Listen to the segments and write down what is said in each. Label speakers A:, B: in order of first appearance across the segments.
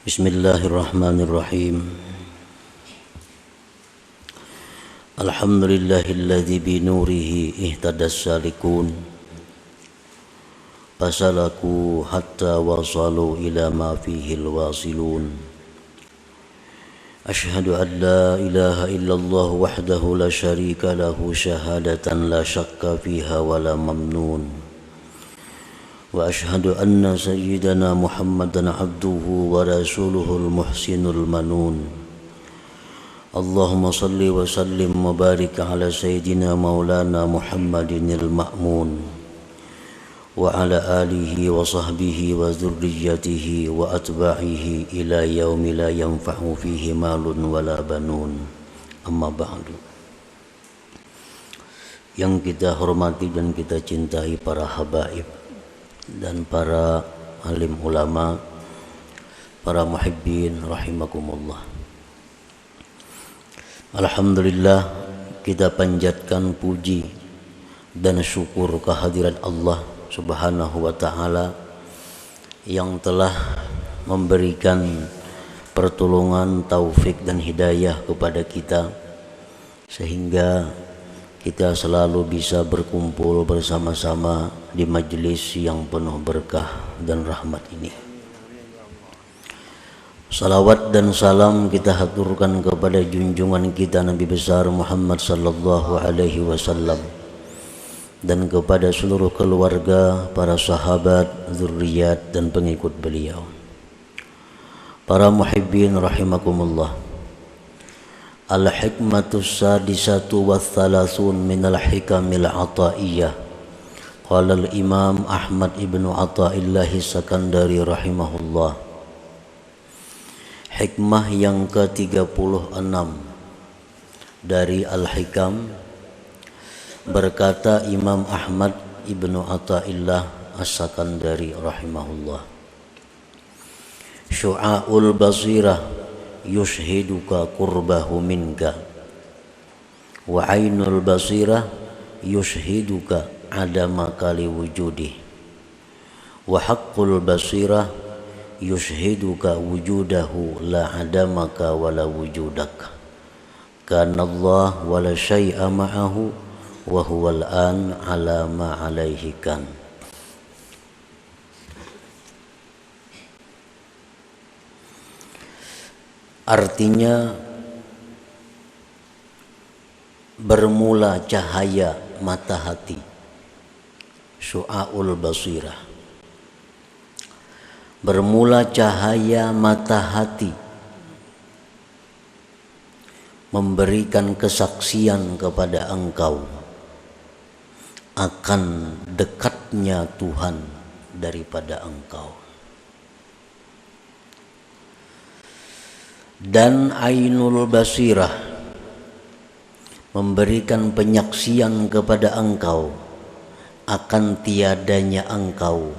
A: Bismillahirrahmanirrahim. Alhamdulillahilladzi binurihi ihtadas salikun fasalaku hatta wasalu ila ma fihil wasilun. Ashhadu an la ilaha illallah wahdahu la syarika lahu syahadatan la syakka fiha wa la mamnun. Wa ashhadu anna sayyidana Muhammadan abduhu wa rasuluhul muhsinul manun. Allahumma salli wa sallim wa barik ala sayyidina maulana Muhammadinil ma'mun wa ala alihi wa sahbihi wa dzurriyyatihi wa atba'ihi ila yaumi la yanfa'u fihi malun wala banun. Amma ba'du. Yang kita hormati dan kita cintai para habaib dan para alim ulama, para muhibbin rahimakumullah. Alhamdulillah, kita panjatkan puji dan syukur kehadirat Allah Subhanahu wa ta'ala yang telah memberikan pertolongan, taufik dan hidayah kepada kita sehingga kita selalu bisa berkumpul bersama-sama di majelis yang penuh berkah dan rahmat ini. Salawat dan salam kita haturkan kepada junjungan kita Nabi besar Muhammad sallallahu alaihi wasallam dan kepada seluruh keluarga, para sahabat, zuriat dan pengikut beliau. Para muhibbin rahimakumullah. Al-hikmatus sadisatu wa thalathun minal hikamil ataiyah. Qala al-imam Ahmad ibnu Atha'illahi Sakandari rahimahullah. Hikmah yang ke-36 dari Al-Hikam, berkata Imam Ahmad ibnu Atha'illah As-Sakandari rahimahullah. Syu'a'ul basirah yushhiduka qurbahu minka wa ainul basirah yushhiduka adamaka liwujudih wa haqqul basirah yushhiduka wujudahu la adamaka wala wujudak kana Allah wala syai'a ma'ahu wa huwal an ala ma alaihi kan. Artinya bermula cahaya mata hati, syu'aul basirah. Bermula cahaya mata hati memberikan kesaksian kepada engkau akan dekatnya Tuhan daripada engkau. Dan ainul basirah memberikan penyaksian kepada engkau akan tiadanya engkau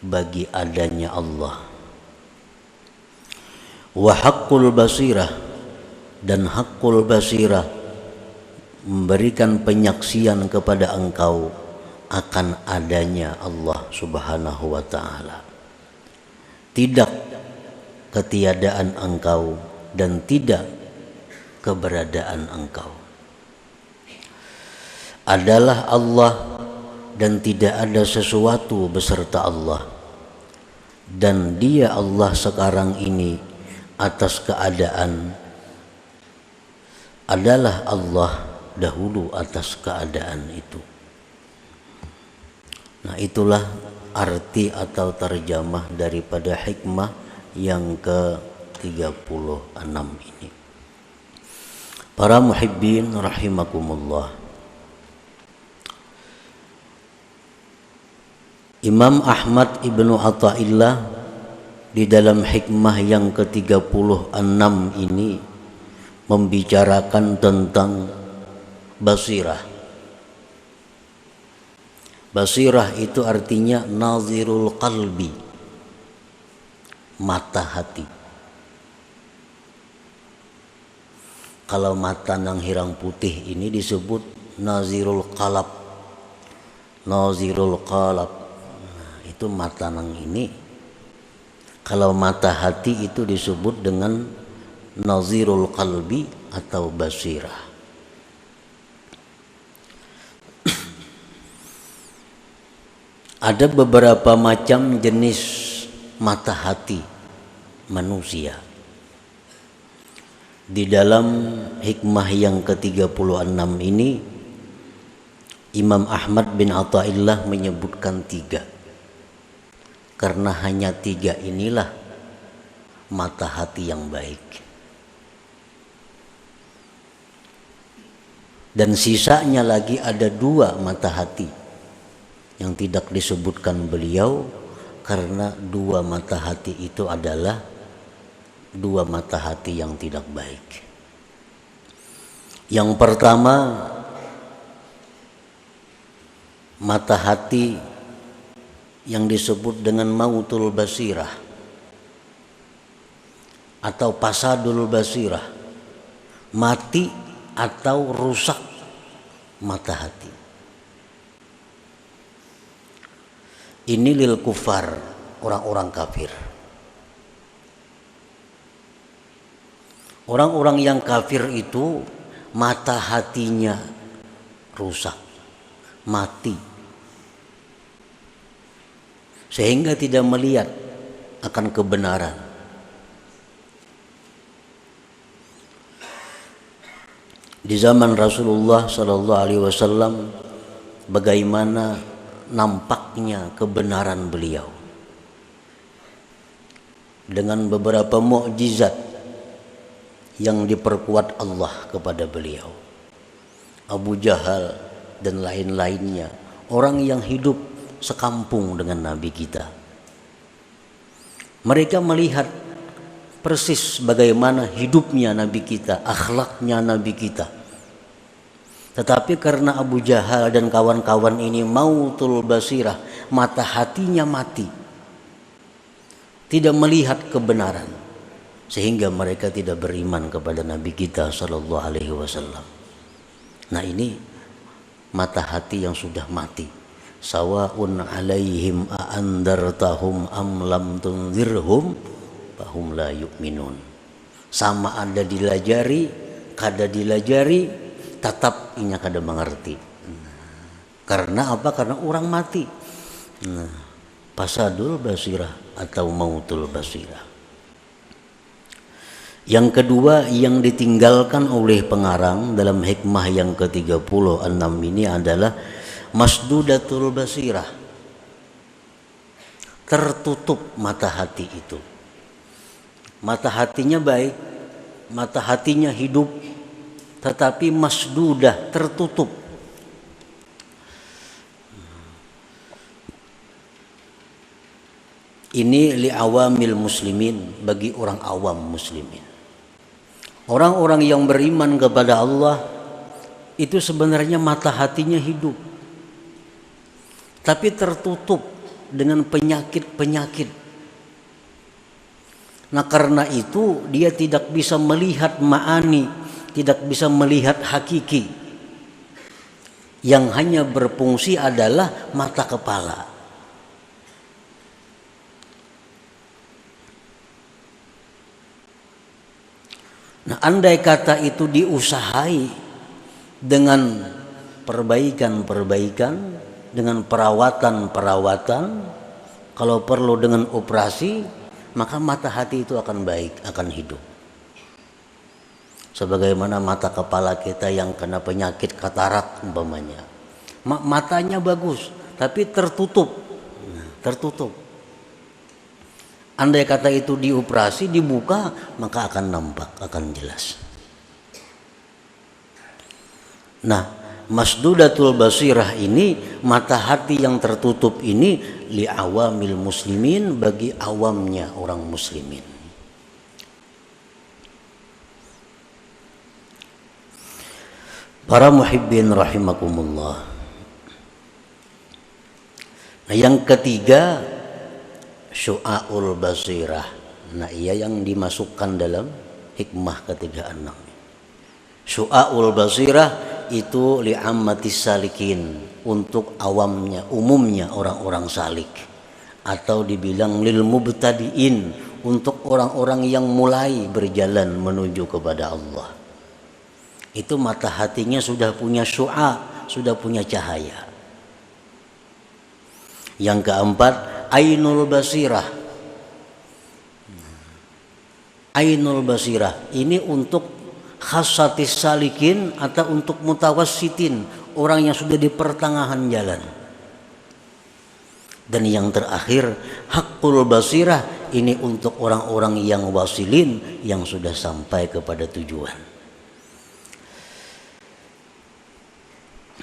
A: bagi adanya Allah. Wa haqqul basirah, dan haqqul basirah memberikan penyaksian kepada engkau akan adanya Allah Subhanahu wa ta'ala. Tidak ketiadaan engkau dan tidak keberadaan engkau. Adalah Allah dan tidak ada sesuatu beserta Allah. Dan Dia Allah sekarang ini atas keadaan adalah Allah dahulu atas keadaan itu. Nah, itulah arti atau terjemah daripada hikmah yang ke-36 ini. Para muhibbin rahimakumullah. Imam Ahmad ibnu Atha'illah di dalam hikmah yang ke-36 ini membicarakan tentang basirah. Basirah itu artinya nazirul qalbi, mata hati. Kalau mata nang hirang putih ini disebut nazirul qalab. Nazirul qalab. Nah, itu mata nang ini Kalau mata hati itu disebut dengan nazirul qalbi atau basirah. Ada beberapa macam jenis mata hati manusia. Di dalam hikmah yang ke-36 ini, Imam Ahmad bin Athaillah menyebutkan 3. Karena hanya 3 inilah mata hati yang baik. Dan sisanya lagi ada 2 mata hati yang tidak disebutkan beliau, karena 2 mata hati itu adalah 2 mata hati yang tidak baik. Yang pertama, mata hati yang disebut dengan mautul basirah atau pasadul basirah, mati atau rusak mata hati. Ini lil kufar, orang-orang kafir. Orang-orang yang kafir itu mata hatinya rusak, mati, sehingga tidak melihat akan kebenaran. Di zaman Rasulullah sallallahu alaihi wasallam, bagaimana nampaknya kebenaran beliau dengan beberapa mukjizat yang diperkuat Allah kepada beliau. Abu Jahal dan lain-lainnya, orang yang hidup sekampung dengan Nabi kita, mereka melihat persis bagaimana hidupnya Nabi kita, akhlaknya Nabi kita. Tetapi karena Abu Jahal dan kawan-kawan ini mautul basirah, mata hatinya mati, tidak melihat kebenaran, sehingga mereka tidak beriman kepada Nabi kita sallallahu alaihi wasallam. Nah, ini mata hati yang sudah mati. Sawaun alaihim a'andartahum am lam tunzirhum fahum la yu'minun. Sama ada dilajari, kada dilajari, tetap inya kada mengerti. Karena apa? Karena orang mati. Pasadul basirah atau mautul basirah. Yang kedua yang ditinggalkan oleh pengarang dalam hikmah yang ke-36 ini adalah masdudatul basirah. Tertutup mata hati itu. Mata hatinya baik, mata hatinya hidup, tetapi masdudah, tertutup. Ini li'awamil muslimin, bagi orang awam muslimin. Orang-orang yang beriman kepada Allah itu sebenarnya mata hatinya hidup, tapi tertutup dengan penyakit-penyakit. Nah, karena itu dia tidak bisa melihat ma'ani, tidak bisa melihat hakiki. Yang hanya berfungsi adalah mata kepala. Nah, andai kata itu diusahai dengan perbaikan-perbaikan, dengan perawatan-perawatan, kalau perlu dengan operasi, maka mata hati itu akan baik, akan hidup. Sebagaimana mata kepala kita yang kena penyakit katarak umpamanya, matanya bagus tapi tertutup. Andai kata itu dioperasi, dibuka, maka akan nampak, akan jelas. Nah, masdudatul basirah ini, mata hati yang tertutup ini, li'awamil muslimin, bagi awamnya orang muslimin. Para muhibbin rahimakumullah. Nah, yang ketiga, syu'aul basirah. Nah, ia yang dimasukkan dalam hikmah ke-36. Syu'aul basirah itu li'ammatis salikin, untuk awamnya, umumnya orang-orang salik. atau dibilang lil mubtadiin, untuk orang-orang yang mulai berjalan menuju kepada Allah. Itu mata hatinya sudah punya syu'a, sudah punya cahaya. Yang keempat, ainul basirah. Ainul basirah ini untuk khassatis salikin atau untuk mutawassitin, orang yang sudah di pertengahan jalan. Dan yang terakhir, haqqul basirah, ini untuk orang-orang yang wasilin, yang sudah sampai kepada tujuan.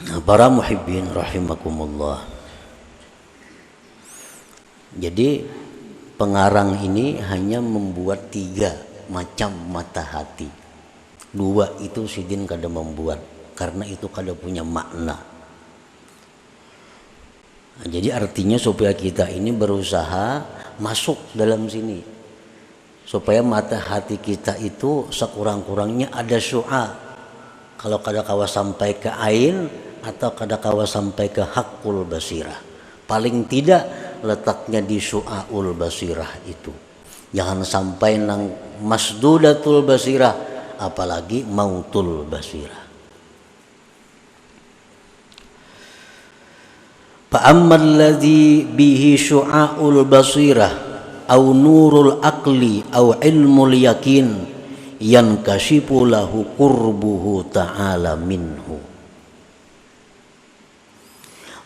A: Nah, para muhibbin rahimakumullah. Jadi pengarang ini hanya membuat 3 macam mata hati. 2 itu sidin kada membuat, karena itu kada punya makna. Nah, jadi artinya supaya kita ini berusaha masuk dalam sini, supaya mata hati kita itu sekurang-kurangnya ada syu'a. Kalau kada kawa sampai ke ain atau kada kawa sampai ke haqqul basirah, paling tidak letaknya di syu'aul basirah itu. Jangan sampai nang masdudatul basirah, apalagi mautul basirah. Fa'ammal ladzi bihi syu'aul basirah au nurul aqli au ilmul yakin yankashifu lahu qurbuhu ta'ala minhu.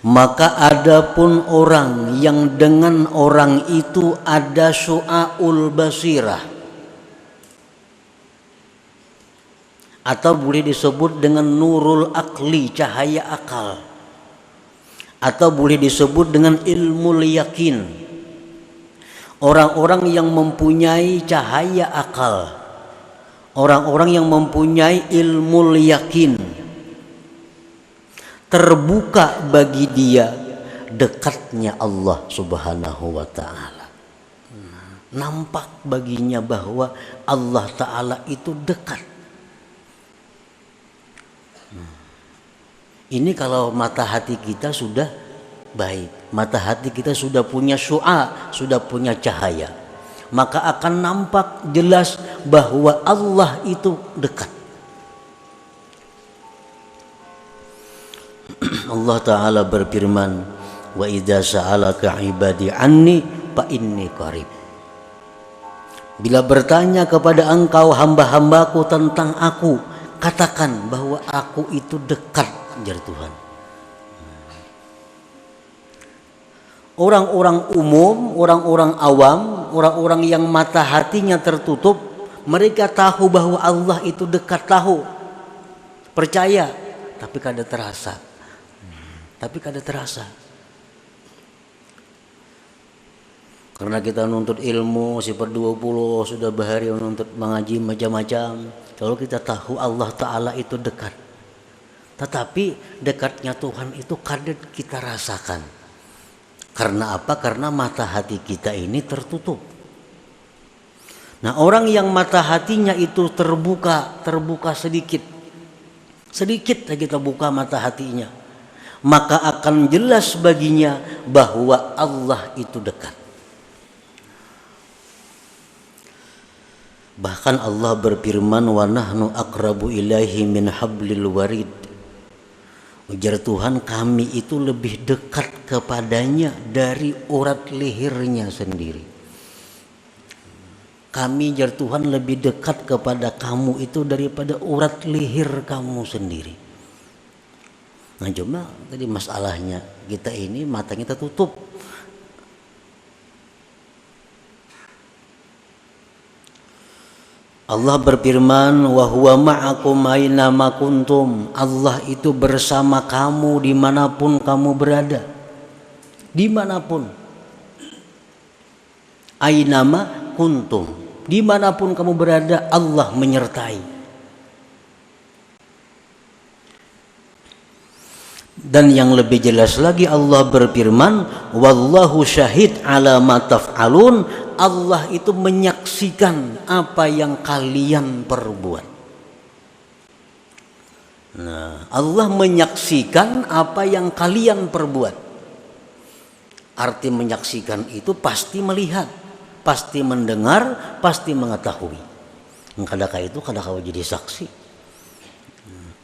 A: Maka adapun orang yang dengan orang itu ada syu'aul basirah, atau boleh disebut dengan nurul aqli, cahaya akal, atau boleh disebut dengan ilmu yakin. Orang-orang yang mempunyai cahaya akal, orang-orang yang mempunyai ilmu yakin, terbuka bagi dia dekatnya Allah Subhanahu wa ta'ala. Nampak baginya bahwa Allah Ta'ala itu dekat. Ini kalau mata hati kita sudah baik, mata hati kita sudah punya syu'a, sudah punya cahaya, maka akan nampak jelas bahwa Allah itu dekat. Allah Ta'ala berfirman, wa idza sa'alaka ibadi anni fa inni qarib. Bila bertanya kepada engkau hamba-hambaku tentang aku, katakan bahwa aku itu dekat, jar Tuhan. Orang-orang umum, orang-orang awam, orang-orang yang mata hatinya tertutup, mereka tahu bahwa Allah itu dekat, tahu, percaya, tapi kada terasa. Karena kita nuntut ilmu seper-20 sudah bahari menuntut mengaji macam-macam, kalau kita tahu Allah Ta'ala itu dekat, tetapi dekatnya Tuhan itu kadang kita rasakan. Karena apa? Karena mata hati kita ini tertutup. Nah, orang yang mata hatinya itu terbuka sedikit aja kita buka mata hatinya, maka akan jelas baginya bahwa Allah itu dekat. Bahkan Allah berfirman, wa nahnu aqrabu ilaihi min hablil warid. Ujar Tuhan, kami itu lebih dekat kepadanya dari urat lehernya sendiri. Kami, ujar Tuhan, lebih dekat kepada kamu itu daripada urat leher kamu sendiri. Nah, cuma tadi masalahnya kita ini matanya tertutup. Allah berfirman, wa huwa ma'akum aina ma kuntum. Allah itu bersama kamu dimanapun kamu berada. Dimanapun. Aina ma kuntum. Dimanapun kamu berada, Allah menyertai. Dan yang lebih jelas lagi Allah berfirman, wallahu syahid ala ma taf'alun. Allah itu menyaksikan apa yang kalian perbuat. Nah, Allah menyaksikan apa yang kalian perbuat. Arti menyaksikan itu pasti melihat, pasti mendengar, pasti mengetahui. Kadang itu kadang jadi saksi.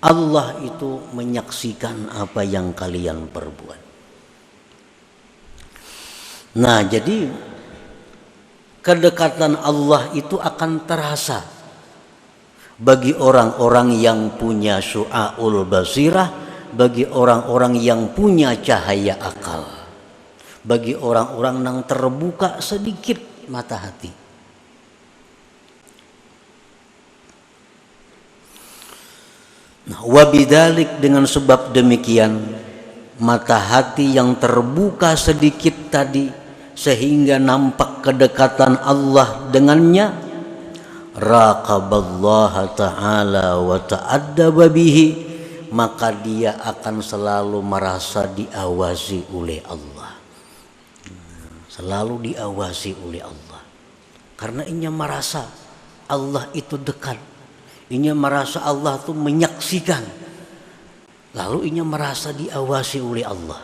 A: Allah itu menyaksikan apa yang kalian perbuat. Nah, jadi kedekatan Allah itu akan terasa bagi orang-orang yang punya syu'aul basirah, bagi orang-orang yang punya cahaya akal, bagi orang-orang yang terbuka sedikit mata hati. Nah, wabidalik, dengan sebab demikian mata hati yang terbuka sedikit tadi sehingga nampak kedekatan Allah dengannya, raqaballaha ta'ala wa ta'addaba bihi, maka dia akan selalu merasa diawasi oleh Allah. Selalu diawasi oleh Allah. Karena inya merasa Allah itu dekat. Inya merasa Allah itu menyaksikan. Lalu inya merasa diawasi oleh Allah.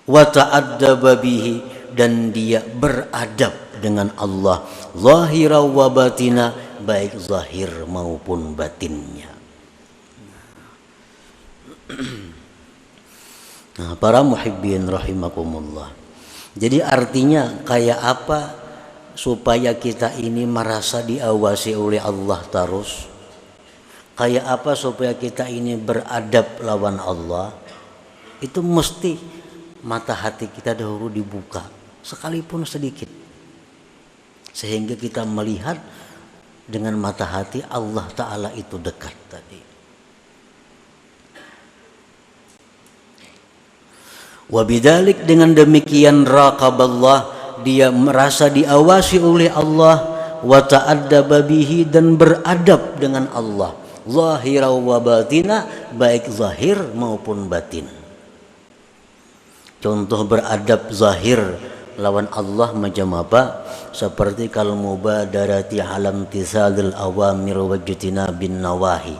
A: Wa ta'addaba bihi, dan dia beradab dengan Allah, zahira wa batina, baik zahir maupun batinnya. Nah, para muhibbin rahimakumullah. Jadi artinya kayak apa supaya kita ini merasa diawasi oleh Allah terus? Kayak apa supaya kita ini beradab lawan Allah? Itu mesti mata hati kita dahulu dibuka, sekalipun sedikit, sehingga kita melihat dengan mata hati Allah Ta'ala itu dekat tadi. Wabidalik, dengan demikian raqaballah, dia merasa diawasi oleh Allah, wa ta'addaba bihi, dan beradab dengan Allah, zahira wa batina, baik zahir maupun batin. Contoh beradab zahir lawan Allah macam apa? Seperti kalau mubadarati alam tisadil awamir wajtina bin nawahi,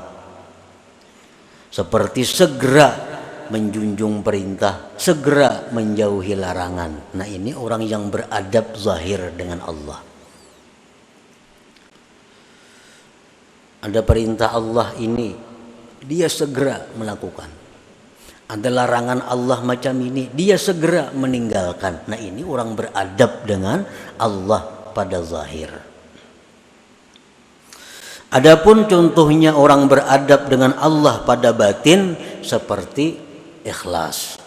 A: seperti segera menjunjung perintah, segera menjauhi larangan. Nah, ini orang yang beradab zahir dengan Allah. Ada perintah Allah ini, dia segera melakukan. Ada larangan Allah macam ini, dia segera meninggalkan. Nah, ini orang beradab dengan Allah pada zahir. Adapun contohnya orang beradab dengan Allah pada batin, seperti ikhlas.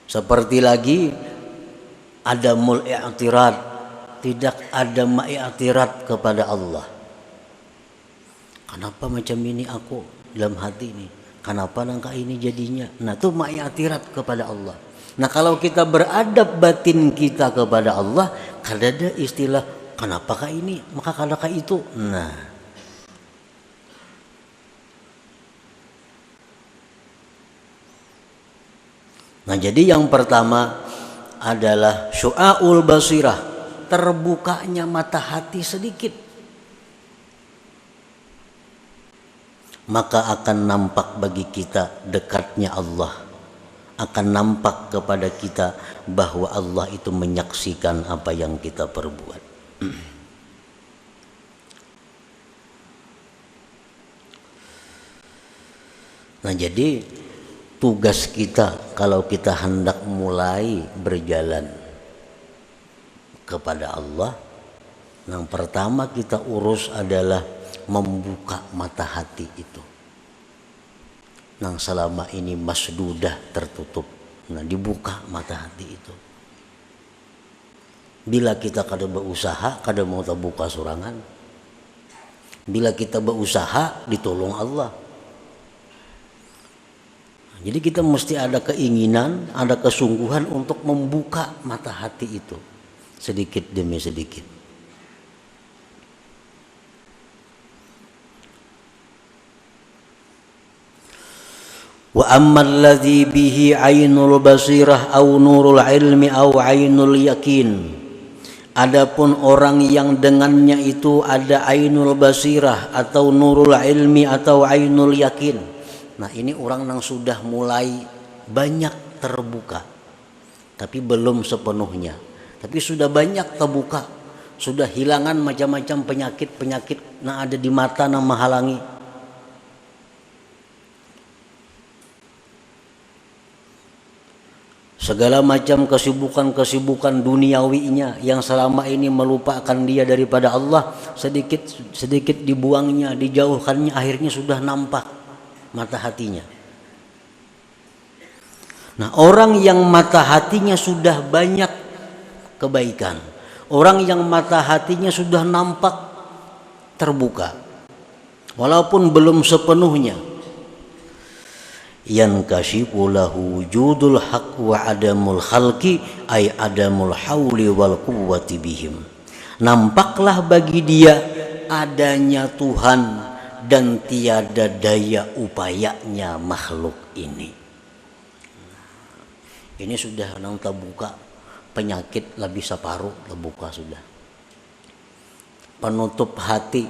A: Seperti lagi adamul i'tirad, tidak ada ma'iktirat kepada Allah. Kenapa macam ini aku dalam hati ini? Kenapa langkah ini jadinya? Nah, itu ma'iktirat kepada Allah. Nah, kalau kita beradab batin kita kepada Allah, kada ada istilah kenapakah ini, maka kadakah itu. Nah, jadi yang pertama adalah syu'aul basirah, terbukanya mata hati sedikit. Maka akan nampak bagi kita dekatnya Allah. Akan nampak kepada kita bahwa Allah itu menyaksikan apa yang kita perbuat. Nah, jadi tugas kita kalau kita hendak mulai berjalan kepada Allah, yang pertama kita urus adalah membuka mata hati itu, yang selama ini masdudah, tertutup. Nah, dibuka mata hati itu. Bila kita kada berusaha, kada mau terbuka sorangan. Bila kita berusaha, ditolong Allah. Jadi kita mesti ada keinginan, ada kesungguhan untuk membuka mata hati itu sedikit demi sedikit. Wa ammal ladzi bihi ainul basirah au nurul ilmi au ainul yakin. Adapun orang yang dengannya itu ada ainul basirah atau nurul ilmi atau ainul yakin, Nah ini orang yang sudah mulai banyak terbuka, tapi belum sepenuhnya. Tapi sudah banyak terbuka, sudah hilangan macam-macam penyakit-penyakit yang ada di mata yang menghalangi. Segala macam kesibukan-kesibukan duniawinya yang selama ini melupakan dia daripada Allah, sedikit dibuangnya, dijauhkannya, akhirnya sudah nampak mata hatinya. Nah, orang yang mata hatinya sudah banyak kebaikan, orang yang mata hatinya sudah nampak terbuka, walaupun belum sepenuhnya, yankashifu lahu wujudul haq wa adamul khalqi ay adamul hauli wal quwwati bihim. Nampaklah bagi dia adanya Tuhan dan tiada daya upayanya makhluk ini. Ini sudah nang terbuka, penyakit lebih separuh terbuka sudah. Penutup hati,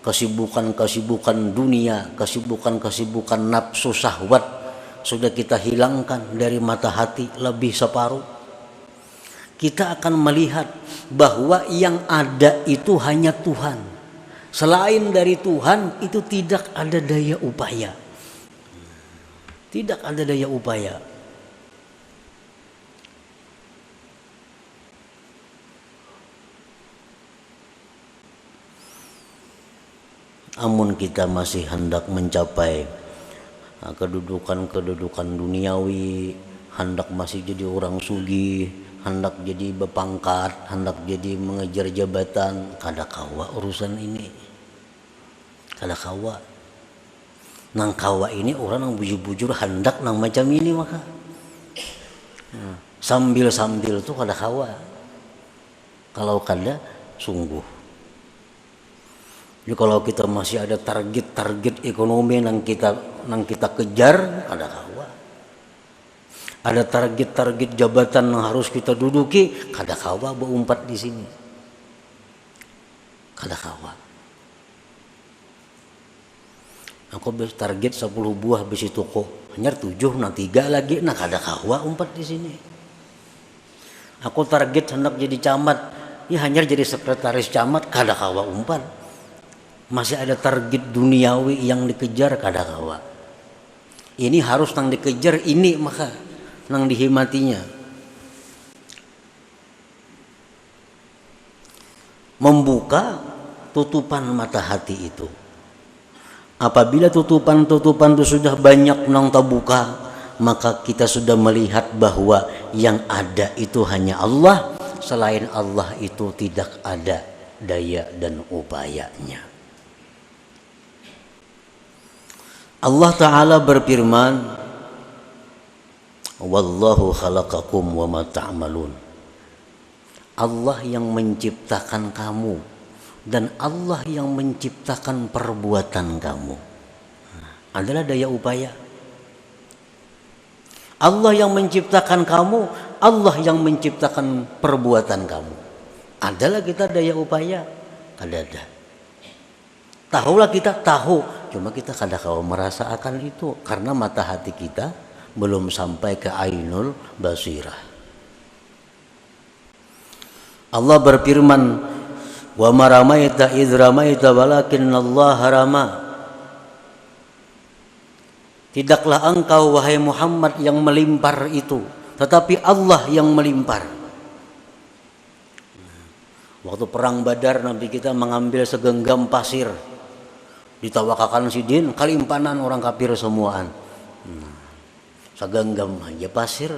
A: kesibukan-kesibukan dunia, kesibukan-kesibukan nafsu syahwat sudah kita hilangkan dari mata hati lebih separuh. Kita akan melihat bahwa yang ada itu hanya Tuhan. Selain dari Tuhan itu tidak ada daya upaya. Tidak ada daya upaya. Amun kita masih hendak mencapai kedudukan duniawi, hendak masih jadi orang sugih, hendak jadi berpangkat, hendak jadi mengejar jabatan, kada kawa urusan ini, kada kawa. Nang kawa ini orang yang bujur-bujur hendak nang macam ini maka sambil tuh kada kawa. Kalau kada sungguh. Jadi kalau kita masih ada target ekonomi yang kita kejar, ada kawa. Ada target jabatan yang harus kita duduki, kada kawa berumpat di sini. Kada kawa. Aku target 10 buah besi toko, hanya 7 nah 3 lagi, nah kada kawa umpat di sini. Aku target hendak jadi camat, ya hanya jadi sekretaris camat, kada kawa umpat. Masih ada target duniawi yang dikejar, kada kawa. Ini harus nang dikejar ini maka nang dihimatinya. Membuka tutupan mata hati itu. Apabila tutupan-tutupan itu sudah banyak nang terbuka, maka kita sudah melihat bahwa yang ada itu hanya Allah. Selain Allah itu tidak ada daya dan upayanya. Allah Ta'ala berfirman, Wallahu khalaqakum wa ma ta'malun. Allah yang menciptakan kamu dan Allah yang menciptakan perbuatan kamu. Adalah daya upaya. Allah yang menciptakan kamu, Allah yang menciptakan perbuatan kamu. Adalah kita daya upaya? Ada. Tahulah kita tahu, cuma kita kadang-kadang merasa akan itu karena mata hati kita belum sampai ke ainul basirah. Allah berfirman, wa ma ramaita idz ramaita walakinnallaha rama. Tidaklah engkau wahai Muhammad yang melimpar itu, tetapi Allah yang melimpar. Waktu perang Badar Nabi kita mengambil segenggam pasir, ditawakakan sidin, kalimpanan orang kafir semuaan. Segenggam aja pasir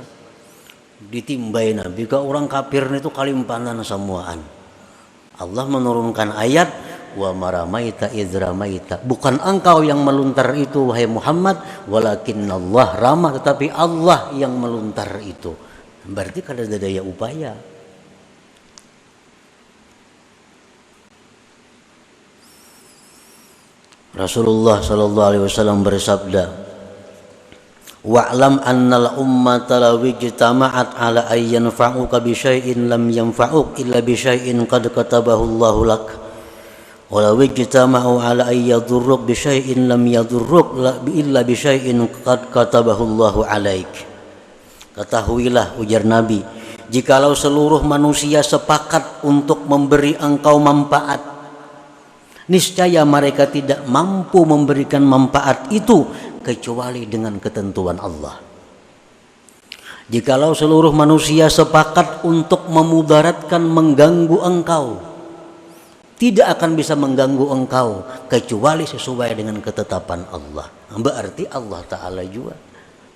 A: ditimbai Nabi ke orang kafir itu kalimpanan semuaan. Allah menurunkan ayat wa maramaita idz ramaita. Bukan engkau yang meluntar itu wahai Muhammad, walakinnallah rama, tetapi Allah yang meluntar itu. Berarti kada ada daya upaya. Rasulullah sallallahu alaihi wasallam bersabda, wa'lam annal ummata law ijtama'at ala ay yanfa'uka bi syai'in lam yanfa'uk illa bi syai'in qad katabahu Allahu lak Walau ijtama'u ala ay yadurruk bi syai'in lam yadurruk illa bi syai'in qad katabahu Allahu 'alaik. Ketahuilah, ujar Nabi, jikalau seluruh manusia sepakat untuk memberi engkau manfaat, niscaya mereka tidak mampu memberikan manfaat itu kecuali dengan ketentuan Allah. Jikalau seluruh manusia sepakat untuk memudaratkan, mengganggu engkau, tidak akan bisa mengganggu engkau kecuali sesuai dengan ketetapan Allah. Berarti Allah Ta'ala juga,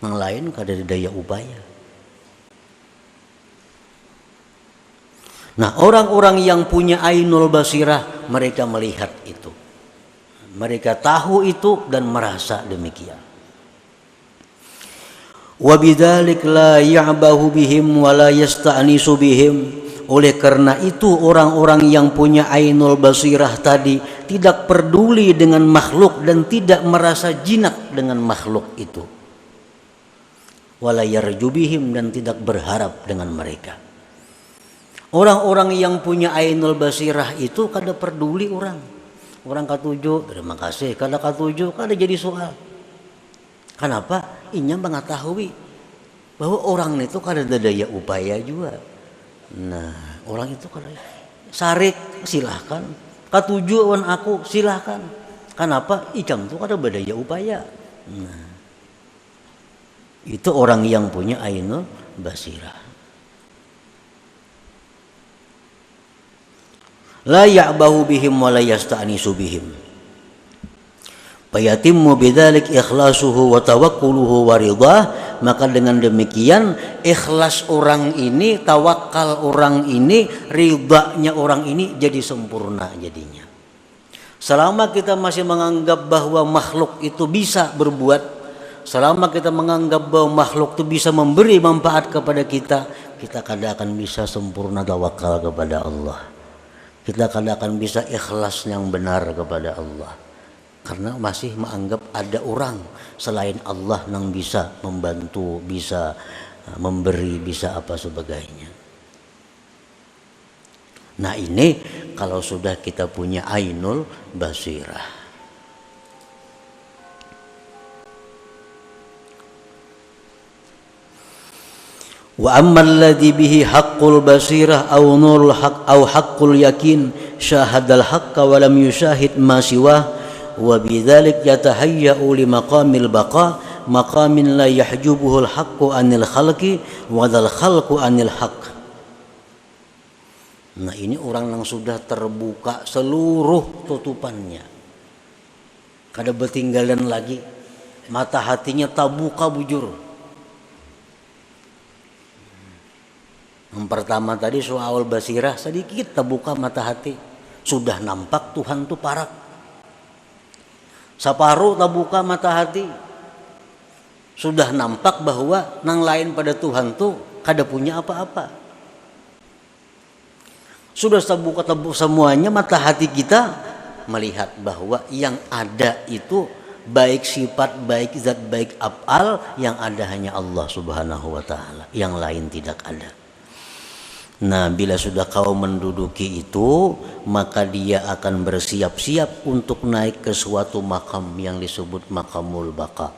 A: yang lain kada ada daya upaya. Nah, orang-orang yang punya ainul basirah, mereka melihat itu, mereka tahu itu dan merasa demikian. Wa bidzalik la ya'bahu bihim wa la yasta'nisu bihim. Oleh karena itu orang-orang yang punya ainul basirah tadi tidak peduli dengan makhluk dan tidak merasa jinak dengan makhluk itu. Wala yarju bihim, dan tidak berharap dengan mereka. Orang-orang yang punya ainul basirah itu kada peduli orang. Orang katuju, terima kasih. Kada katuju, kada jadi soal. Kenapa? Inya mengetahui bahwa orang itu kada ada daya upaya juga. Nah, orang itu kada sarik, silahkan. Katuju wan aku, silahkan. Kenapa? Ikam itu kada berdaya upaya. Nah, itu orang yang punya ainul basirah. La ya'bahu bihim wa la yasta'nisu bihim. Fayatimmu bidzalik ikhlasuhu wa tawakkuluhu wa ridhah. Maka dengan demikian ikhlas orang ini, tawakal orang ini, ridhanya orang ini jadi sempurna jadinya. Selama kita masih menganggap bahwa makhluk itu bisa berbuat, selama kita menganggap bahwa makhluk itu bisa memberi manfaat kepada kita, kita kada akan bisa sempurna tawakal kepada Allah. Kita kada akan bisa ikhlas yang benar kepada Allah. Karena masih menganggap ada orang selain Allah yang bisa membantu, bisa memberi, bisa apa sebagainya. Nah, ini kalau sudah kita punya ainul basirah. Wa ammal ladzi bihi haqqul basirah aw nurul haqq aw haqqul yakin syahadal haqqa wa lam yusyahid ma siwah wa bidzalik yatahayya'u li maqamil baqa maqamin la yahjubuhul haqqu anil khalqi wa dzal khalqu anil haqq. Nah, ini orang yang sudah terbuka seluruh tutupannya, kada bertinggalan lagi, mata hatinya terbuka bujur. Yang pertama tadi soal basirah, sedikit terbuka mata hati, sudah nampak Tuhan itu parak. Separuh terbuka mata hati, sudah nampak bahwa nang lain pada Tuhan tu kada punya apa-apa. Sudah terbuka semuanya mata hati kita, melihat bahwa yang ada itu baik sifat, baik zat, baik af'al, yang ada hanya Allah Subhanahu wa taala, yang lain tidak ada. Nah, bila sudah kau menduduki itu, maka dia akan bersiap-siap untuk naik ke suatu makam yang disebut makamul baka.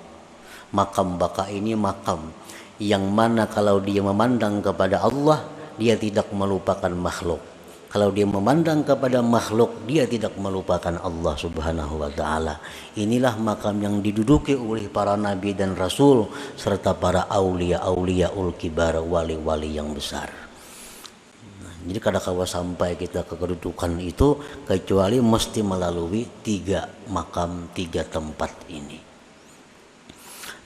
A: Makam baka ini makam yang mana kalau dia memandang kepada Allah, dia tidak melupakan makhluk. Kalau dia memandang kepada makhluk, dia tidak melupakan Allah Subhanahu wa taala. Inilah makam yang diduduki oleh para nabi dan rasul serta para aulia-auliaul kibar, wali-wali yang besar. Jadi kada kawa sampai kita ke kedudukan itu kecuali mesti melalui 3 makam, 3 tempat ini.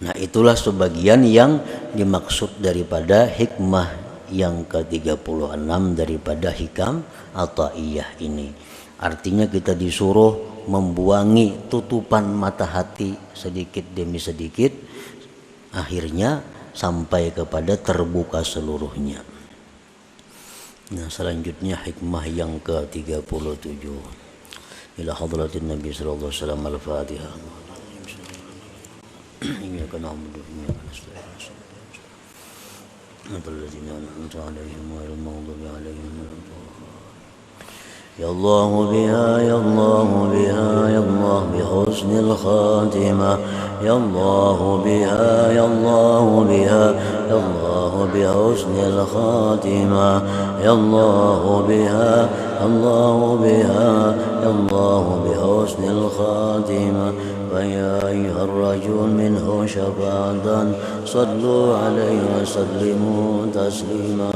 A: Nah, itulah sebagian yang dimaksud daripada hikmah yang ke-36 daripada hikam Athaiyah ini. Artinya kita disuruh membuangi tutupan mata hati sedikit demi sedikit, akhirnya sampai kepada terbuka seluruhnya. Nah, selanjutnya hikmah yang ke-37. Ila hadratin Nabi sallallahu alaihi wasallam al-Fatihah. Iyyaka na'budu wa iyyaka nasta'in. Ihdinas siratal ladzina an'amta 'alaihim ghairil maghdubi 'alaihim waladdallin. يا الله بها يا الله بها يا الله بحسن الخاتمة يا الله بها يا الله بها يا الله بحسن الخاتمة يا الله بها يا الله بها يا الله بحسن الخاتمة فيا أيها الرجل منه شفاعة صلوا عليه وسلموا تسليما